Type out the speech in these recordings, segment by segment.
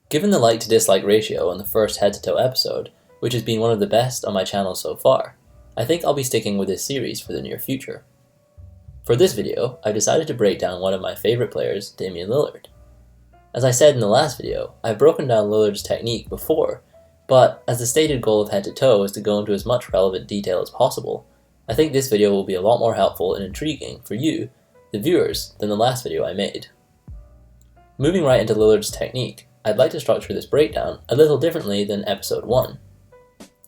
Given the like to dislike ratio on the first head-to-toe episode, which has been one of the best on my channel so far, I think I'll be sticking with this series for the near future. For this video, I decided to break down one of my favorite players, Damian Lillard. As I said in the last video, I've broken down Lillard's technique before, but as the stated goal of head-to-toe is to go into as much relevant detail as possible, I think this video will be a lot more helpful and intriguing for you, the viewers, than the last video I made. Moving right into Lillard's technique, I'd like to structure this breakdown a little differently than episode 1.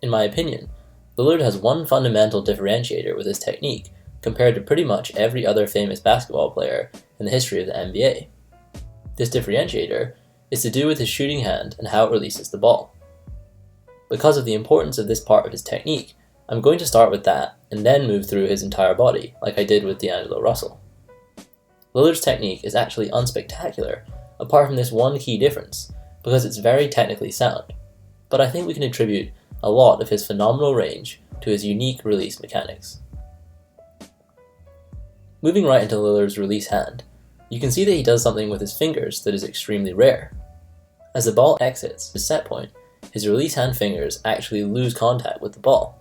In my opinion, Lillard has one fundamental differentiator with his technique compared to pretty much every other famous basketball player in the history of the NBA. This differentiator is to do with his shooting hand and how it releases the ball. Because of the importance of this part of his technique, I'm going to start with that and then move through his entire body, like I did with D'Angelo Russell. Lillard's technique is actually unspectacular, apart from this one key difference, because it's very technically sound, but I think we can attribute a lot of his phenomenal range to his unique release mechanics. Moving right into Lillard's release hand, you can see that he does something with his fingers that is extremely rare. As the ball exits his set point, his release hand fingers actually lose contact with the ball.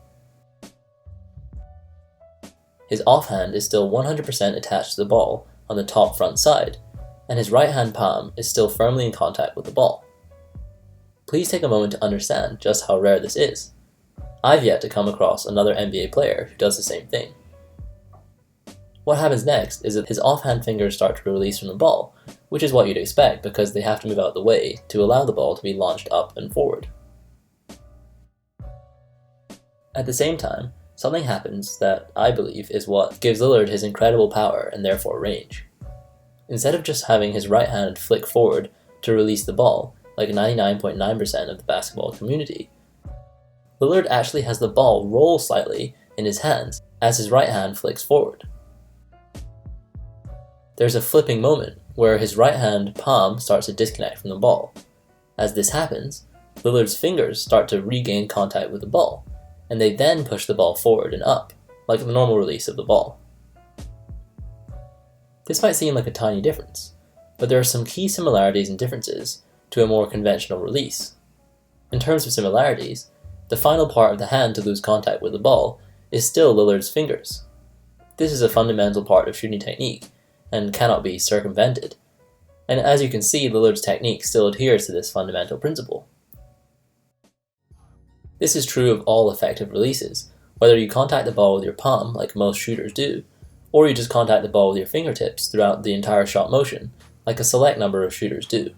His offhand is still 100% attached to the ball on the top front side, and his right hand palm is still firmly in contact with the ball. Please take a moment to understand just how rare this is. I've yet to come across another NBA player who does the same thing. What happens next is that his offhand fingers start to release from the ball, which is what you'd expect because they have to move out of the way to allow the ball to be launched up and forward. At the same time, something happens that I believe is what gives Lillard his incredible power and therefore range. Instead of just having his right hand flick forward to release the ball, like 99.9% of the basketball community, Lillard actually has the ball roll slightly in his hands as his right hand flicks forward. There's a flipping moment where his right hand palm starts to disconnect from the ball. As this happens, Lillard's fingers start to regain contact with the ball, and they then push the ball forward and up, like the normal release of the ball. This might seem like a tiny difference, but there are some key similarities and differences to a more conventional release. In terms of similarities, the final part of the hand to lose contact with the ball is still Lillard's fingers. This is a fundamental part of shooting technique and cannot be circumvented, and as you can see, Lillard's technique still adheres to this fundamental principle. This is true of all effective releases, whether you contact the ball with your palm like most shooters do, or you just contact the ball with your fingertips throughout the entire shot motion like a select number of shooters do.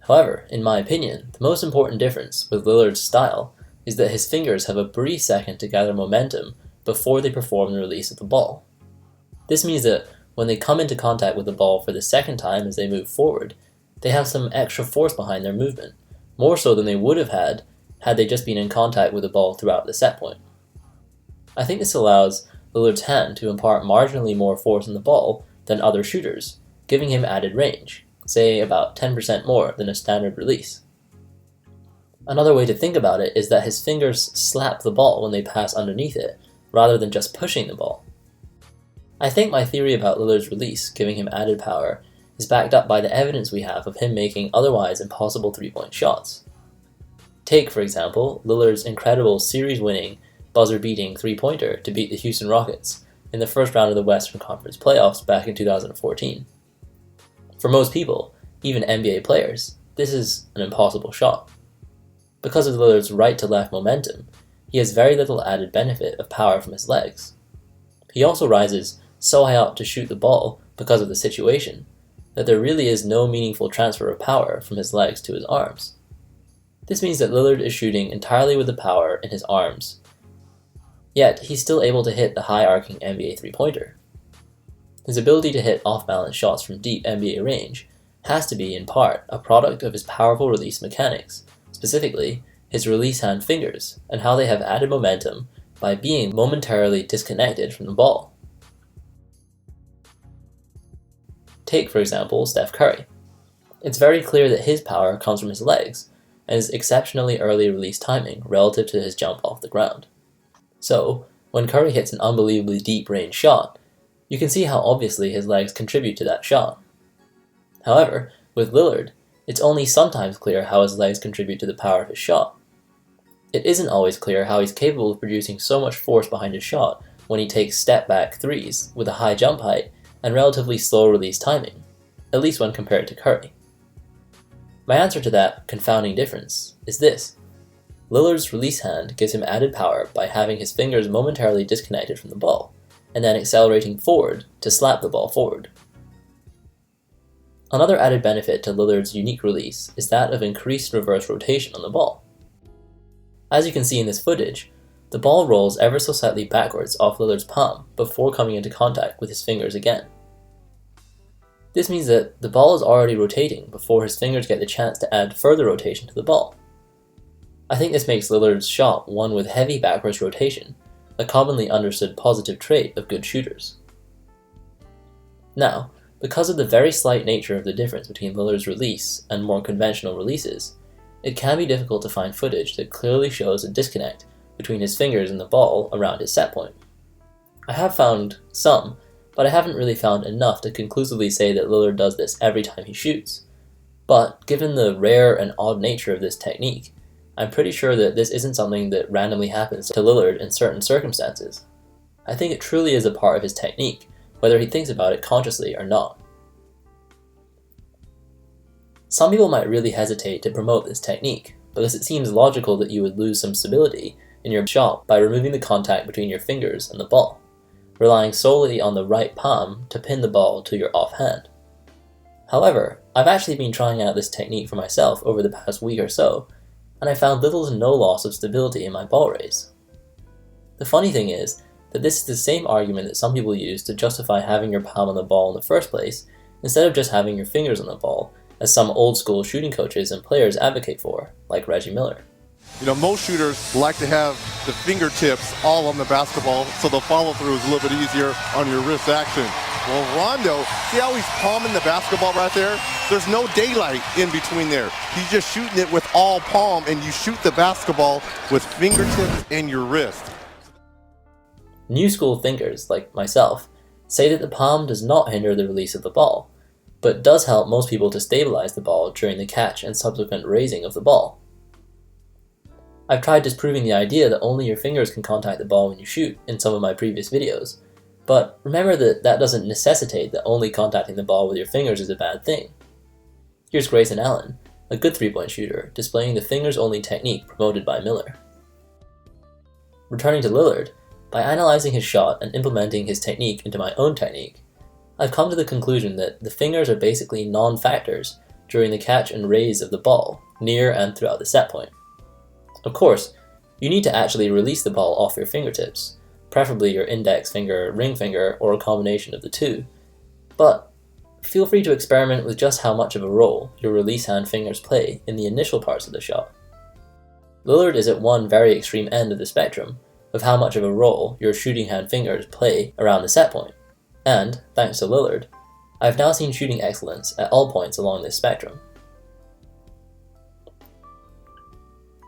However, in my opinion, the most important difference with Lillard's style is that his fingers have a brief second to gather momentum before they perform the release of the ball. This means that when they come into contact with the ball for the second time as they move forward, they have some extra force behind their movement, more so than they would have had they just been in contact with the ball throughout the set point. I think this allows Lillard's hand to impart marginally more force on the ball than other shooters, giving him added range, say about 10% more than a standard release. Another way to think about it is that his fingers slap the ball when they pass underneath it, rather than just pushing the ball. I think my theory about Lillard's release giving him added power is backed up by the evidence we have of him making otherwise impossible three-point shots. Take, for example, Lillard's incredible series-winning, buzzer-beating three-pointer to beat the Houston Rockets in the first round of the Western Conference playoffs back in 2014. For most people, even NBA players, this is an impossible shot. Because of Lillard's right-to-left momentum, he has very little added benefit of power from his legs. He also rises so high up to shoot the ball because of the situation that there really is no meaningful transfer of power from his legs to his arms. This means that Lillard is shooting entirely with the power in his arms, yet he's still able to hit the high-arcing NBA three-pointer. His ability to hit off-balance shots from deep NBA range has to be, in part, a product of his powerful release mechanics, specifically his release hand fingers, and how they have added momentum by being momentarily disconnected from the ball. Take, for example, Steph Curry. It's very clear that his power comes from his legs, and his exceptionally early release timing relative to his jump off the ground. So, when Curry hits an unbelievably deep range shot, you can see how obviously his legs contribute to that shot. However, With Lillard, it's only sometimes clear how his legs contribute to the power of his shot. It isn't always clear how he's capable of producing so much force behind his shot when he takes step-back threes with a high jump height and relatively slow release timing, at least when compared to Curry. My answer to that confounding difference is this. Lillard's release hand gives him added power by having his fingers momentarily disconnected from the ball, and then accelerating forward to slap the ball forward. Another added benefit to Lillard's unique release is that of increased reverse rotation on the ball. As you can see in this footage, the ball rolls ever so slightly backwards off Lillard's palm before coming into contact with his fingers again. This means that the ball is already rotating before his fingers get the chance to add further rotation to the ball. I think this makes Lillard's shot one with heavy backwards rotation, a commonly understood positive trait of good shooters. Now, because of the very slight nature of the difference between Lillard's release and more conventional releases, it can be difficult to find footage that clearly shows a disconnect between his fingers and the ball around his set point. I have found some, but I haven't really found enough to conclusively say that Lillard does this every time he shoots. But given the rare and odd nature of this technique, I'm pretty sure that this isn't something that randomly happens to Lillard in certain circumstances. I think it truly is a part of his technique, whether he thinks about it consciously or not. Some people might really hesitate to promote this technique, because it seems logical that you would lose some stability in your shot by removing the contact between your fingers and the ball, relying solely on the right palm to pin the ball to your offhand. However, I've actually been trying out this technique for myself over the past week or so, and I found little to no loss of stability in my ball raise. The funny thing is that this is the same argument that some people use to justify having your palm on the ball in the first place, instead of just having your fingers on the ball, as some old school shooting coaches and players advocate for, like Reggie Miller. You know, most shooters like to have the fingertips all on the basketball, so the follow-through is a little bit easier on your wrist action. Well, Rondo, see how he's palming the basketball right there? There's no daylight in between there. He's just shooting it with all palm, and you shoot the basketball with fingertips and your wrist. New school thinkers, like myself, say that the palm does not hinder the release of the ball, but does help most people to stabilize the ball during the catch and subsequent raising of the ball. I've tried disproving the idea that only your fingers can contact the ball when you shoot in some of my previous videos, but remember that that doesn't necessitate that only contacting the ball with your fingers is a bad thing. Here's Grayson Allen, a good three-point shooter, displaying the fingers-only technique promoted by Miller. Returning to Lillard, by analyzing his shot and implementing his technique into my own technique, I've come to the conclusion that the fingers are basically non-factors during the catch and raise of the ball, near and throughout the set point. Of course, you need to actually release the ball off your fingertips, preferably your index finger, ring finger, or a combination of the two, but feel free to experiment with just how much of a role your release hand fingers play in the initial parts of the shot. Lillard is at one very extreme end of the spectrum of how much of a role your shooting hand fingers play around the set point. And, thanks to Lillard, I've now seen shooting excellence at all points along this spectrum.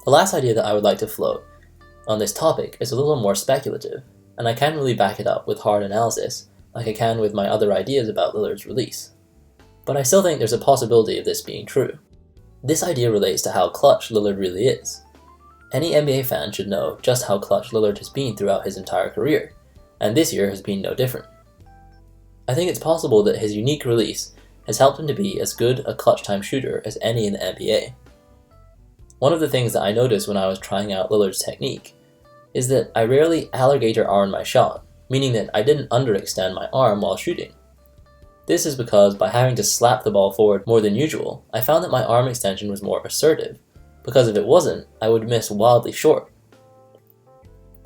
The last idea that I would like to float on this topic is a little more speculative, and I can't really back it up with hard analysis like I can with my other ideas about Lillard's release. But I still think there's a possibility of this being true. This idea relates to how clutch Lillard really is. Any NBA fan should know just how clutch Lillard has been throughout his entire career, and this year has been no different. I think it's possible that his unique release has helped him to be as good a clutch time shooter as any in the NBA. One of the things that I noticed when I was trying out Lillard's technique is that I rarely alligator armed my shot, meaning that I didn't underextend my arm while shooting. This is because by having to slap the ball forward more than usual, I found that my arm extension was more assertive, because if it wasn't, I would miss wildly short.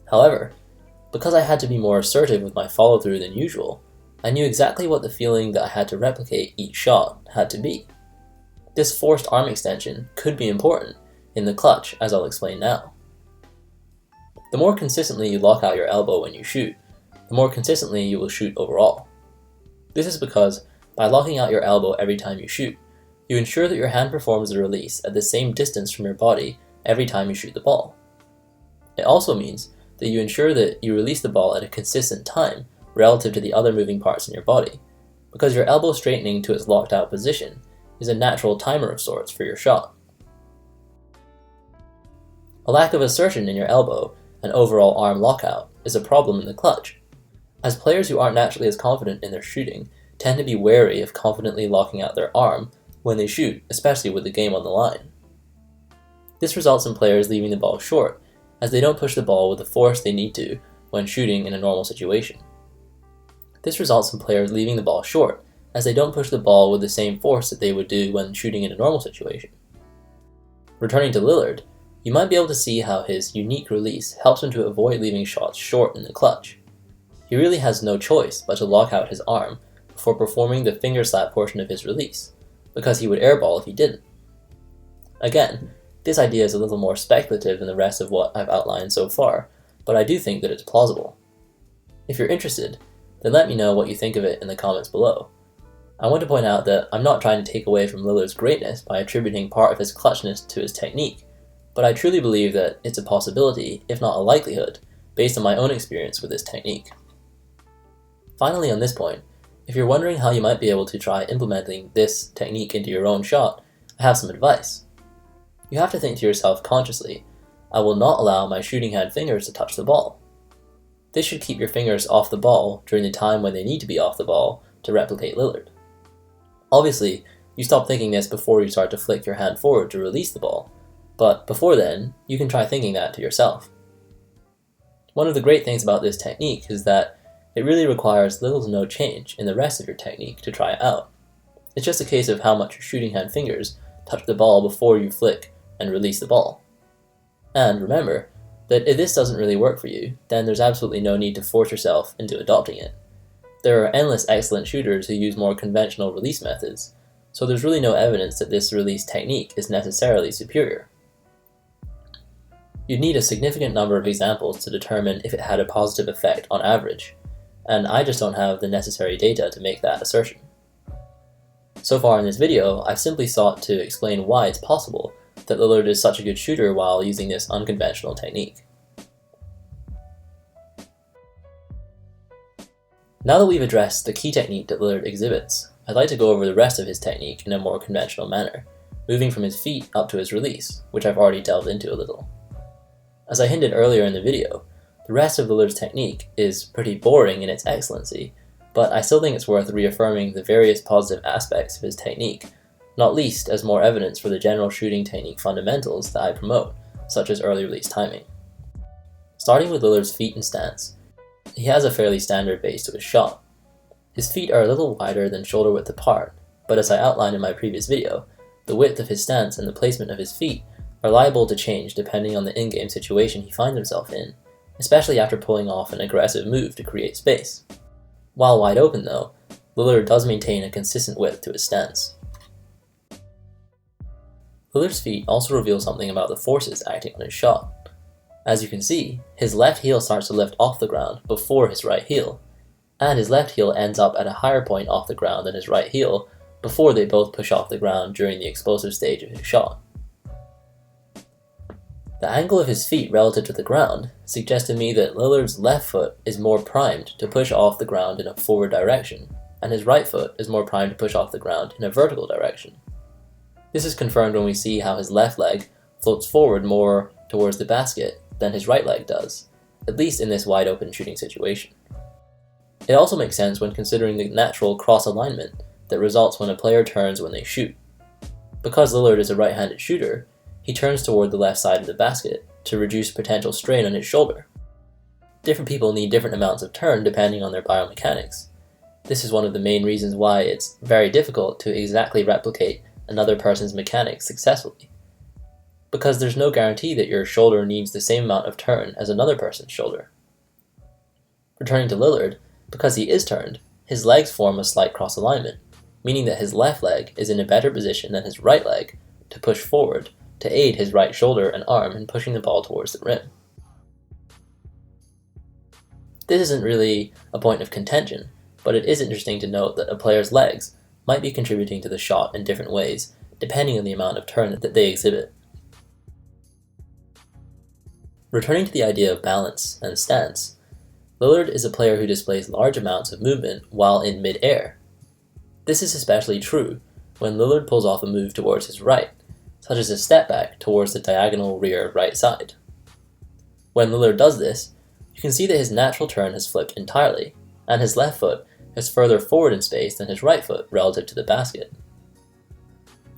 However, because I had to be more assertive with my follow-through than usual, I knew exactly what the feeling that I had to replicate each shot had to be. This forced arm extension could be important in the clutch, as I'll explain now. The more consistently you lock out your elbow when you shoot, the more consistently you will shoot overall. This is because, by locking out your elbow every time you shoot, you ensure that your hand performs the release at the same distance from your body every time you shoot the ball. It also means that you ensure that you release the ball at a consistent time relative to the other moving parts in your body, because your elbow straightening to its locked out position is a natural timer of sorts for your shot. A lack of assertion in your elbow and overall arm lockout is a problem in the clutch, as players who aren't naturally as confident in their shooting tend to be wary of confidently locking out their arm when they shoot, especially with the game on the line. This results in players leaving the ball short, as they don't push the ball with the force they need to when shooting in a normal situation. This results in players leaving the ball short, as they don't push the ball with the same force that they would do when shooting in a normal situation. Returning to Lillard, you might be able to see how his unique release helps him to avoid leaving shots short in the clutch. He really has no choice but to lock out his arm before performing the finger slap portion of his release, because he would airball if he didn't. Again, this idea is a little more speculative than the rest of what I've outlined so far, but I do think that it's plausible. If you're interested, then let me know what you think of it in the comments below. I want to point out that I'm not trying to take away from Lillard's greatness by attributing part of his clutchness to his technique, but I truly believe that it's a possibility, if not a likelihood, based on my own experience with this technique. Finally, on this point, if you're wondering how you might be able to try implementing this technique into your own shot, I have some advice. You have to think to yourself consciously, I will not allow my shooting hand fingers to touch the ball. This should keep your fingers off the ball during the time when they need to be off the ball to replicate Lillard. Obviously, you stop thinking this before you start to flick your hand forward to release the ball, but before then, you can try thinking that to yourself. One of the great things about this technique is that it really requires little to no change in the rest of your technique to try it out. It's just a case of how much your shooting hand fingers touch the ball before you flick and release the ball. And remember that if this doesn't really work for you, then there's absolutely no need to force yourself into adopting it. There are endless excellent shooters who use more conventional release methods, so there's really no evidence that this release technique is necessarily superior. You'd need a significant number of examples to determine if it had a positive effect on average, and I just don't have the necessary data to make that assertion. So far in this video, I've simply sought to explain why it's possible that Lillard is such a good shooter while using this unconventional technique. Now that we've addressed the key technique that Lillard exhibits, I'd like to go over the rest of his technique in a more conventional manner, moving from his feet up to his release, which I've already delved into a little. As I hinted earlier in the video, the rest of Lillard's technique is pretty boring in its excellency, but I still think it's worth reaffirming the various positive aspects of his technique, not least as more evidence for the general shooting technique fundamentals that I promote, such as early release timing. Starting with Lillard's feet and stance, he has a fairly standard base to his shot. His feet are a little wider than shoulder width apart, but as I outlined in my previous video, the width of his stance and the placement of his feet are liable to change depending on the in-game situation he finds himself in, especially after pulling off an aggressive move to create space. While wide open though, Lillard does maintain a consistent width to his stance. Lillard's feet also reveal something about the forces acting on his shot. As you can see, his left heel starts to lift off the ground before his right heel, and his left heel ends up at a higher point off the ground than his right heel before they both push off the ground during the explosive stage of his shot. The angle of his feet relative to the ground suggests to me that Lillard's left foot is more primed to push off the ground in a forward direction, and his right foot is more primed to push off the ground in a vertical direction. This is confirmed when we see how his left leg floats forward more towards the basket than his right leg does, at least in this wide open shooting situation. It also makes sense when considering the natural cross alignment that results when a player turns when they shoot. Because Lillard is a right-handed shooter, he turns toward the left side of the basket to reduce potential strain on his shoulder. Different people need different amounts of turn depending on their biomechanics. This is one of the main reasons why it's very difficult to exactly replicate another person's mechanics successfully. Because there's no guarantee that your shoulder needs the same amount of turn as another person's shoulder. Returning to Lillard, because he is turned, his legs form a slight cross alignment, meaning that his left leg is in a better position than his right leg to push forward to aid his right shoulder and arm in pushing the ball towards the rim. This isn't really a point of contention, but it is interesting to note that a player's legs might be contributing to the shot in different ways, depending on the amount of turn that they exhibit. Returning to the idea of balance and stance, Lillard is a player who displays large amounts of movement while in mid-air. This is especially true when Lillard pulls off a move towards his right, such as a step back towards the diagonal rear right side. When Lillard does this, you can see that his natural turn has flipped entirely, and his left foot is further forward in space than his right foot relative to the basket.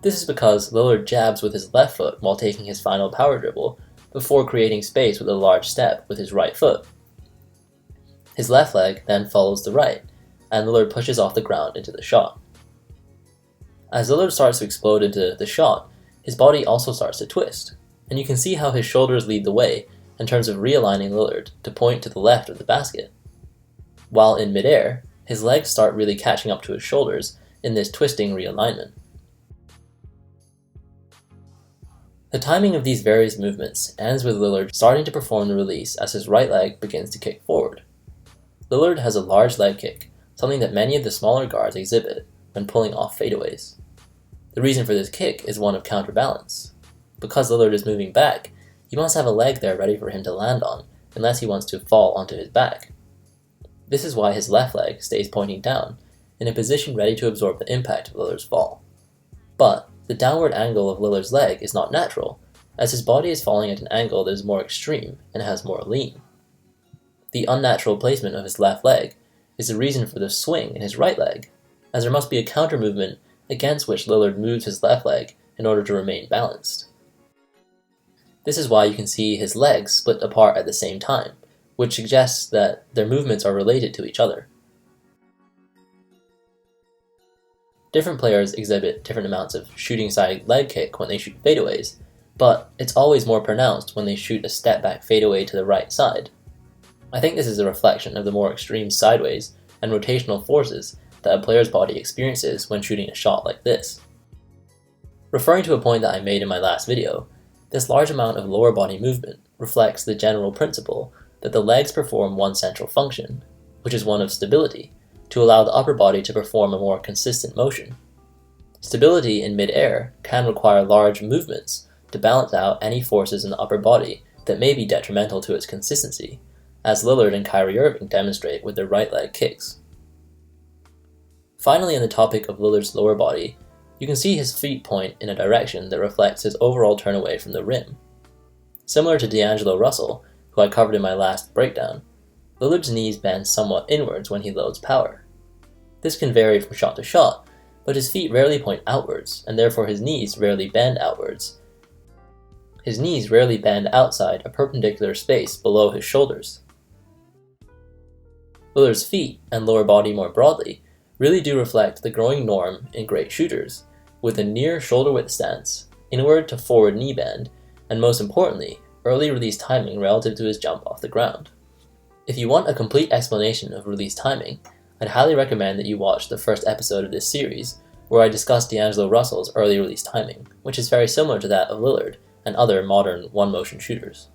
This is because Lillard jabs with his left foot while taking his final power dribble before creating space with a large step with his right foot. His left leg then follows the right, and Lillard pushes off the ground into the shot. As Lillard starts to explode into the shot, his body also starts to twist, and you can see how his shoulders lead the way in terms of realigning Lillard to point to the left of the basket. While in midair, his legs start really catching up to his shoulders in this twisting realignment. The timing of these various movements ends with Lillard starting to perform the release as his right leg begins to kick forward. Lillard has a large leg kick, something that many of the smaller guards exhibit when pulling off fadeaways. The reason for this kick is one of counterbalance. Because Lillard is moving back, he must have a leg there ready for him to land on, unless he wants to fall onto his back. This is why his left leg stays pointing down, in a position ready to absorb the impact of Lillard's fall. But the downward angle of Lillard's leg is not natural, as his body is falling at an angle that is more extreme and has more lean. The unnatural placement of his left leg is the reason for the swing in his right leg, as there must be a counter movement against which Lillard moves his left leg in order to remain balanced. This is why you can see his legs split apart at the same time, which suggests that their movements are related to each other. Different players exhibit different amounts of shooting side leg kick when they shoot fadeaways, but it's always more pronounced when they shoot a step back fadeaway to the right side. I think this is a reflection of the more extreme sideways and rotational forces that a player's body experiences when shooting a shot like this. Referring to a point that I made in my last video, this large amount of lower body movement reflects the general principle that the legs perform one central function, which is one of stability, to allow the upper body to perform a more consistent motion. Stability in mid-air can require large movements to balance out any forces in the upper body that may be detrimental to its consistency, as Lillard and Kyrie Irving demonstrate with their right leg kicks. Finally, on the topic of Lillard's lower body, you can see his feet point in a direction that reflects his overall turn away from the rim. Similar to D'Angelo Russell, who I covered in my last breakdown, Lillard's knees bend somewhat inwards when he loads power. This can vary from shot to shot, but his feet rarely point outwards, and therefore his knees rarely bend outwards. His knees rarely bend outside a perpendicular space below his shoulders. Lillard's feet, and lower body more broadly, really do reflect the growing norm in great shooters, with a near shoulder width stance, inward to forward knee bend, and most importantly, early release timing relative to his jump off the ground. If you want a complete explanation of release timing, I'd highly recommend that you watch the first episode of this series, where I discuss D'Angelo Russell's early release timing, which is very similar to that of Lillard and other modern one-motion shooters.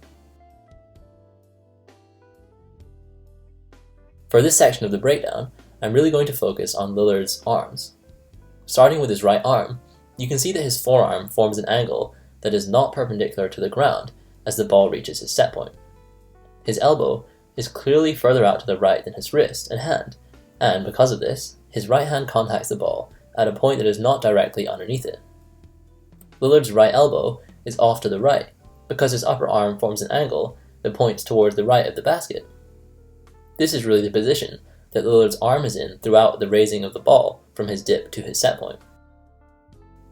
For this section of the breakdown, I'm really going to focus on Lillard's arms. Starting with his right arm, you can see that his forearm forms an angle that is not perpendicular to the ground as the ball reaches his set point. His elbow is clearly further out to the right than his wrist and hand, and because of this, his right hand contacts the ball at a point that is not directly underneath it. Lillard's right elbow is off to the right, because his upper arm forms an angle that points towards the right of the basket. This is really the position that Lillard's arm is in throughout the raising of the ball from his dip to his set point.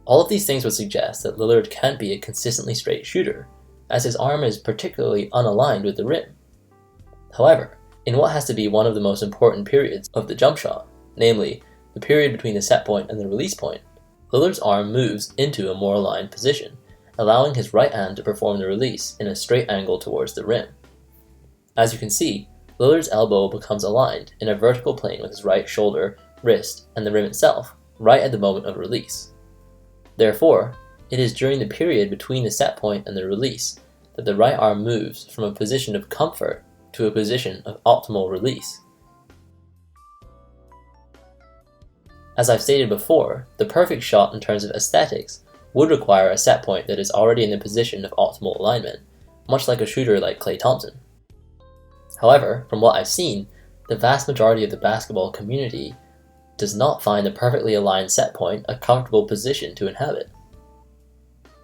All of these things would suggest that Lillard can't be a consistently straight shooter, as his arm is particularly unaligned with the rim. However, in what has to be one of the most important periods of the jump shot, namely the period between the set point and the release point, Lillard's arm moves into a more aligned position, allowing his right hand to perform the release in a straight angle towards the rim. As you can see, Lillard's elbow becomes aligned in a vertical plane with his right shoulder, wrist, and the rim itself, right at the moment of release. Therefore, it is during the period between the set point and the release that the right arm moves from a position of comfort to a position of optimal release. As I've stated before, the perfect shot in terms of aesthetics would require a set point that is already in the position of optimal alignment, much like a shooter like Klay Thompson. However, from what I've seen, the vast majority of the basketball community does not find the perfectly aligned set point a comfortable position to inhabit.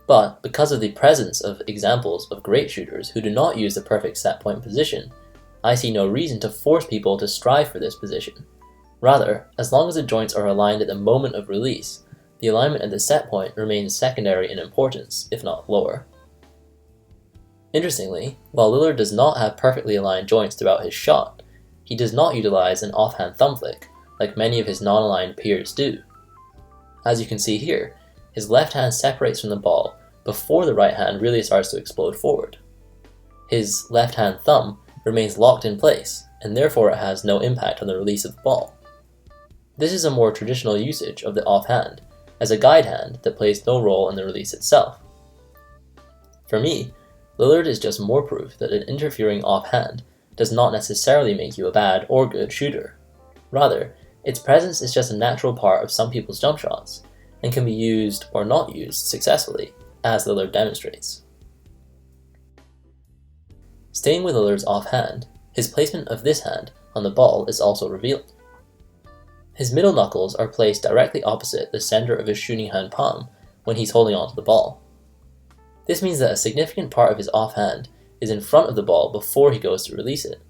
But because of the presence of examples of great shooters who do not use the perfect set point position, I see no reason to force people to strive for this position. Rather, as long as the joints are aligned at the moment of release, the alignment at the set point remains secondary in importance, if not lower. Interestingly, while Lillard does not have perfectly aligned joints throughout his shot, he does not utilize an offhand thumb flick, like many of his non-aligned peers do. As you can see here, his left hand separates from the ball before the right hand really starts to explode forward. His left hand thumb remains locked in place, and therefore it has no impact on the release of the ball. This is a more traditional usage of the offhand, as a guide hand that plays no role in the release itself. For me, Lillard is just more proof that an interfering offhand does not necessarily make you a bad or good shooter. Rather, its presence is just a natural part of some people's jump shots, and can be used or not used successfully, as Lillard demonstrates. Staying with Lillard's offhand, his placement of this hand on the ball is also revealed. His middle knuckles are placed directly opposite the center of his shooting hand palm when he's holding onto the ball. This means that a significant part of his offhand is in front of the ball before he goes to release it.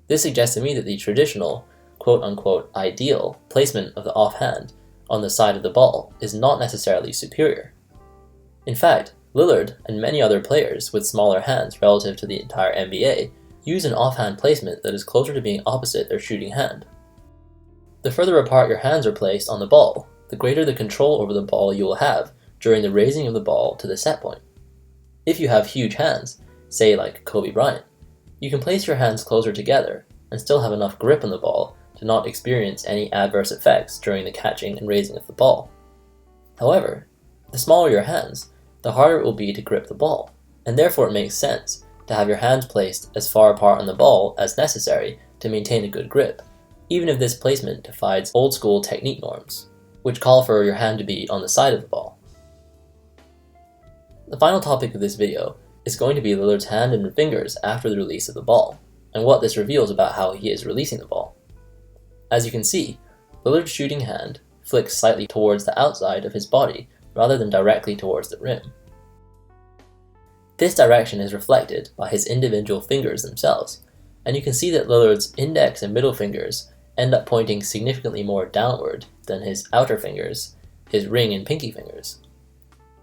This suggests to me that the traditional, quote-unquote, ideal placement of the offhand on the side of the ball is not necessarily superior. In fact, Lillard and many other players with smaller hands relative to the entire NBA use an offhand placement that is closer to being opposite their shooting hand. The further apart your hands are placed on the ball, the greater the control over the ball you will have during the raising of the ball to the set point. If you have huge hands, say like Kobe Bryant, you can place your hands closer together and still have enough grip on the ball to not experience any adverse effects during the catching and raising of the ball. However, the smaller your hands, the harder it will be to grip the ball, and therefore it makes sense to have your hands placed as far apart on the ball as necessary to maintain a good grip, even if this placement defies old school technique norms, which call for your hand to be on the side of the ball. The final topic of this video is going to be Lillard's hand and fingers after the release of the ball, and what this reveals about how he is releasing the ball. As you can see, Lillard's shooting hand flicks slightly towards the outside of his body rather than directly towards the rim. This direction is reflected by his individual fingers themselves, and you can see that Lillard's index and middle fingers end up pointing significantly more downward than his outer fingers, his ring and pinky fingers.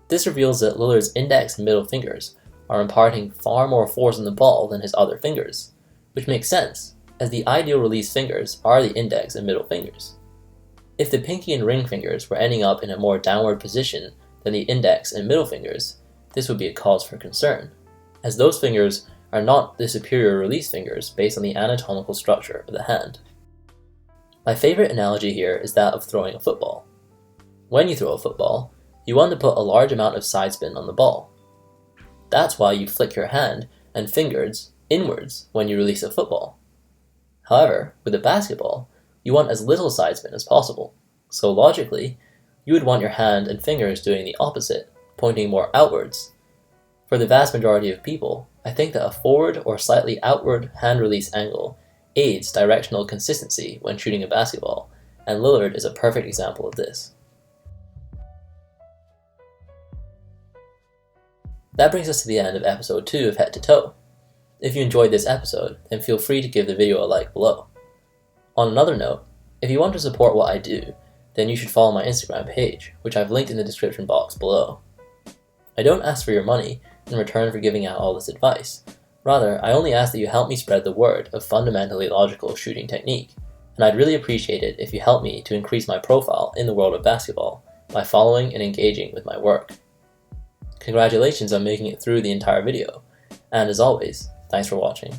This reveals that Lillard's index and middle fingers are imparting far more force on the ball than his other fingers, which makes sense, as the ideal release fingers are the index and middle fingers. If the pinky and ring fingers were ending up in a more downward position than the index and middle fingers, this would be a cause for concern, as those fingers are not the superior release fingers based on the anatomical structure of the hand. My favorite analogy here is that of throwing a football. When you throw a football, you want to put a large amount of side spin on the ball. That's why you flick your hand and fingers inwards when you release a football. However, with a basketball, you want as little side spin as possible, so logically, you would want your hand and fingers doing the opposite, pointing more outwards. For the vast majority of people, I think that a forward or slightly outward hand release angle aids directional consistency when shooting a basketball, and Lillard is a perfect example of this. That brings us to the end of episode 2 of Head2Toe. If you enjoyed this episode, then feel free to give the video a like below. On another note, if you want to support what I do, then you should follow my Instagram page, which I've linked in the description box below. I don't ask for your money in return for giving out all this advice. Rather, I only ask that you help me spread the word of fundamentally logical shooting technique, and I'd really appreciate it if you help me to increase my profile in the world of basketball by following and engaging with my work. Congratulations on making it through the entire video, and as always, thanks for watching.